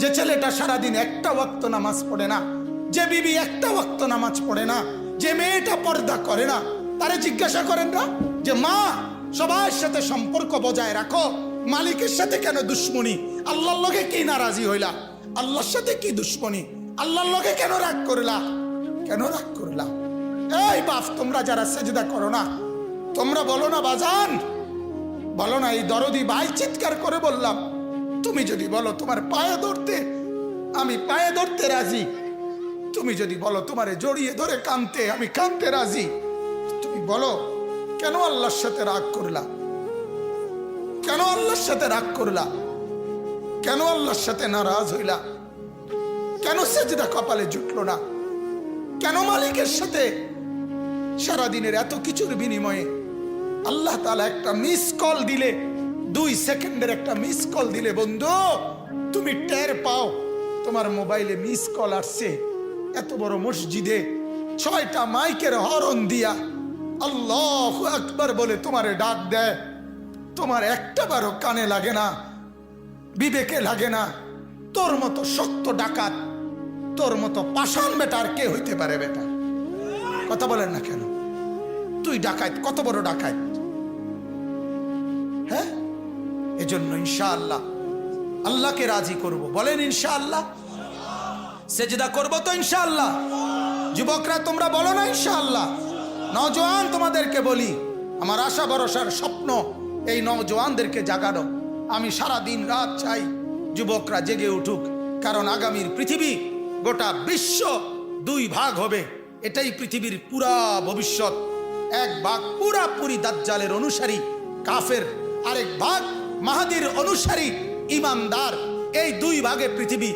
যে ছেলেটা সারাদিন একটা ওয়াক্ত নামাজ পড়ে না, যে বিবি একটা ওয়াক্ত নামাজ পড়ে না, যে মেয়েটা পর্দা করে না, তারে জিজ্ঞাসা করেন না যে মা সবার সাথে সম্পর্ক বজায় রাখো, মালিকের সাথে কেন দুশ্মনী? আল্লাহর লগে কি নারাজি হইলা? আল্লাহর সাথে কি দুশ্মনী? আল্লাহর লগে কেন রাগ করলা? কেন রাগ করলা? এই বাপ, তোমরা যারা সেজদা করো না, তোমরা বলো না বাজান, বলো না এই দরদি ভাই চিৎকার করে বললাম, তুমি যদি বলো তোমার পায়ে ধরতে, আমি পায়ে ধরতে রাজি। তুমি যদি বলো তোমারে জড়িয়ে ধরে কাঁদতে, আমি কাঁদতে রাজি। তুমি বলো কেন আল্লাহর সাথে রাগ করলা? কেন আল্লাহর সাথে রাগ করলা? কেন আল্লাহর সাথে নারাজ হইলা? কেন সেজদা কপালে জুটলো না? কেন মালিকের সাথে সারাদিনের এত কিছুর বিনিময়ে আল্লাহ তাআলা একটা মিস কল দিলে, 2 সেকেন্ডের একটা মিস কল দিলে বন্ধু তুমি টের পাও তোমার মোবাইলে মিস কল আসছে। এত বড় মসজিদে 6টা মাইকের হরন দিয়া আল্লাহু আকবার বলে তোমারে ডাক দেয়, তোমার একটা বারও কানে লাগে না, বিবেকে লাগে না। তোর মতো শক্ত ডাকাত, তোর মতো পাষাণ বেটা আর কে হইতে পারে? বেটা কথা বলেন না কেন? তুই ডাকাত, কত বড় ডাকাত! হ্যাঁ, এজন্য ইনশাআল্লাহ আল্লাহকে রাজি করব। বলেন ইনশাআল্লাহ। সেজদা করব তো ইনশাআল্লাহ। যুবকরা তোমরা বলো না ইনশাআল্লাহ। নওজোয়ান তোমাদেরকে বলি, আমার আশা ভরসার স্বপ্ন এই নওজোয়ানদেরকে জাগানো। আমি সারা দিন রাত চাই যুবকরা জেগে উঠুক, কারণ আগামীর পৃথিবী, গোটা বিশ্ব 2 ভাগ হবে। এটাই পৃথিবীর পুরা ভবিষ্যৎ। এক ভাগ পুরাপুরি দাজ্জালের অনুসারী কাফের, আরেক ভাগ মাহাদির অনুসারী ইমানদার। এই 2 ভাগে পৃথিবী